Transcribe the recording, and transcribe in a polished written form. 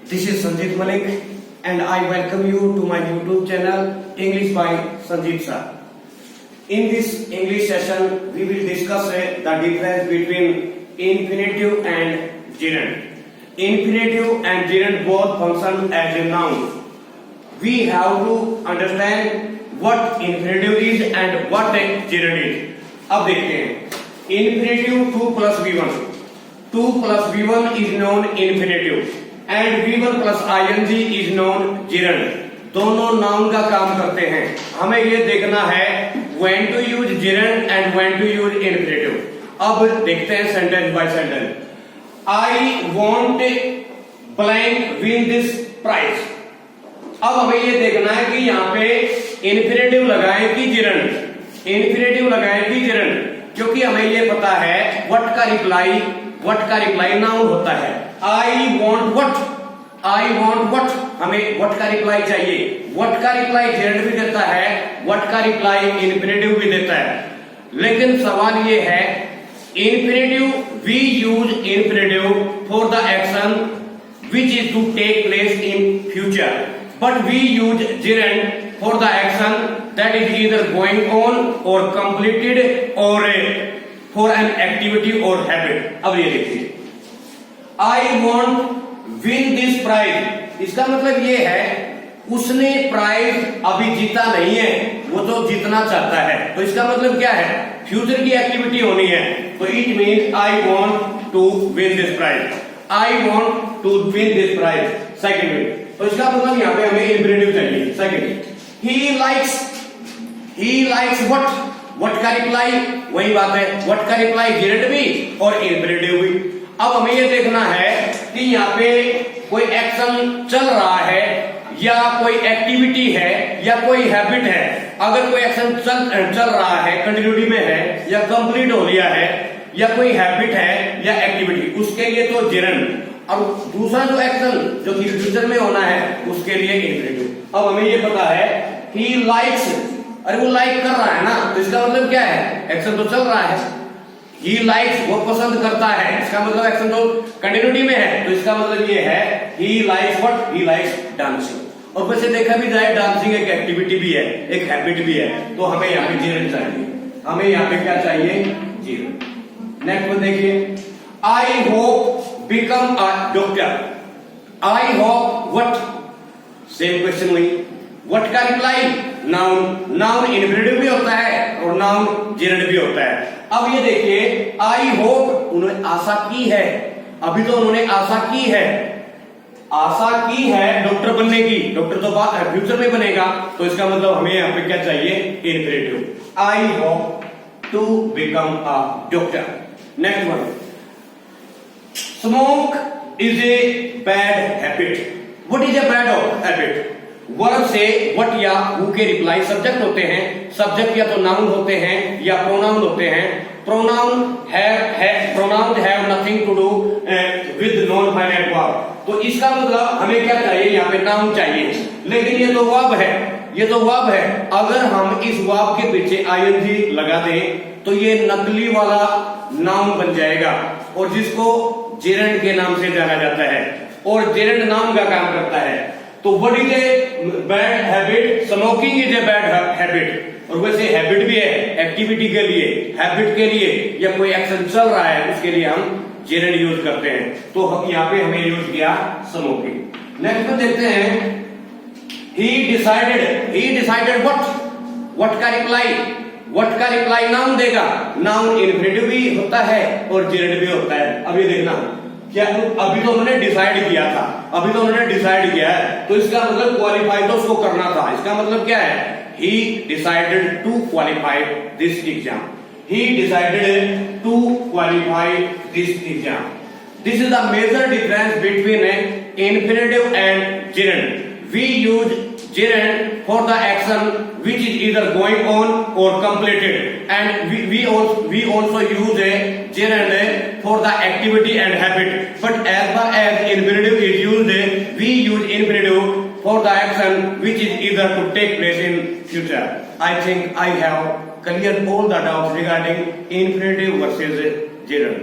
This is Sanjit Malik and I welcome you to my YouTube channel English by Sanjit Sir. In this English session, we will discuss the difference between infinitive and gerund. Infinitive and gerund both function as a noun. We have to understand what infinitive is and what a gerund is. अब देखते हैं infinitive 2 plus v1. 2 plus v1 is known infinitive and v1 plus ing is known gerund. दोनों noun का काम करते हैं. हमें ये देखना है when to use gerund and when to use infinitive. अब देखते हैं sentence by sentence. I want blank win this prize. अब हमें ये देखना है कि यहाँ पे infinitive लगाएं कि gerund. infinitive लगाएं कि gerund, क्योंकि हमें ये पता है what का रिप्लाई नाउन होता है. I want what, हमें what का रिप्लाई चाहिए. what का रिप्लाई gerund भी देता है, what का रिप्लाई infinitive भी देता है. लेकिन सवाल ये है infinitive we use infinitive for the action which is to take place in future, but we use gerund for the action that is either going on or completed or for an activity or habit. अब ये देखिए I want win this prize. इसका मतलब ये है उसने prize अभी जीता नहीं है, वो तो जीतना चाहता है. तो इसका मतलब क्या है, फ्यूचर की एक्टिविटी होनी है. तो it means I want to win this prize. I want to win this prize. Second में तो इसका मतलब यहाँ पे हमें इंफिनिटिव चाहिए. सेकेंड ही लाइक्स व्हाट का रिप्लाई वही बात है, व्हाट का रिप्लाई gerund भी और इंफिनिटिव भी. अब हमें ये देखना है कि यहाँ पे कोई एक्शन चल रहा है या कोई एक्टिविटी है या कोई हैबिट है. अगर कोई एक्शन चल रहा है, कंटिन्यूटी में है या कंप्लीट हो गया है या कोई हैबिट है या एक्टिविटी, उसके लिए तो gerund. और दूसरा जो एक्शन जो कि फ्यूचर में होना है उसके लिए इंफिनिटिव. अब हमें ये पता है ही लाइक्स, अरे वो लाइक कर रहा है ना, तो इसका मतलब क्या है, एक्शन तो चल रहा है. ही लाइक्स वो पसंद करता है, इसका मतलब एक्शन तो कंटिन्यूटी में है. तो इसका मतलब ये है ही likes what, he likes dancing. और वैसे देखा भी जाए डांसिंग एक एक्टिविटी भी है, एक हैबिट भी है. तो हमें यहाँ पे gerund चाहिए. हमें यहाँ पे क्या चाहिए, gerund. नेक्स्ट में देखिए I hope become a doctor. I hope what, same question वही. व्हाट का रिप्लाई नाउन इंफिनिटिव भी होता है और नाउन gerund भी होता है. अब ये देखिए आई होप उन्होंने आशा की है, अभी तो उन्होंने आशा की है डॉक्टर बनने की. डॉक्टर तो बात फ्यूचर में बनेगा. तो इसका मतलब हमें यहाँ पे क्या चाहिए, infinitive. I hope to become a doctor. Next one smoke is a bad habit. What is a bad habit. Verb से व्हाट या हु के रिप्लाई सब्जेक्ट होते हैं. सब्जेक्ट या तो नाउन होते हैं या प्रोनाउन होते हैं. Pronoun have nothing to do with non finite verb. तो इसका मतलब हमें क्या चाहिए, यहाँ पे नाउन चाहिए. लेकिन ये तो वर्ब है. अगर हम इस वर्ब के पीछे ing लगा दें तो ये नकली वाला नाउन बन जाएगा और जिसको gerund के नाम से जाना जाता है. और gerund नाउन का काम करता है. तो what is a bad habit, smoking is a bad habit. और वैसे हैबिट भी है एक्टिविटी के लिए, हैबिट के लिए या कोई एक्शन चल रहा है उसके लिए हम gerund यूज करते हैं. तो हम यहाँ पे हमें यूज किया स्मोकिंग. नेक्स्ट में देखते हैं he decided what का रिप्लाई नाउन देगा. नाउन इंफिनिटिव भी होता है और gerund भी होता है. अब ये देखना क्या, अभी तो उन्होंने डिसाइड किया है, तो इसका मतलब क्वालिफाई तो उसको करना था. इसका मतलब क्या है, he decided to qualify this exam. This is the major difference between infinitive and gerund. We use gerund for the action which is either going on or completed, and we also use a gerund for the activity and habit. But as far as infinitive is used, we use infinitive for the action which is either to take place in future. I think I have cleared all the doubts regarding infinitive versus gerund.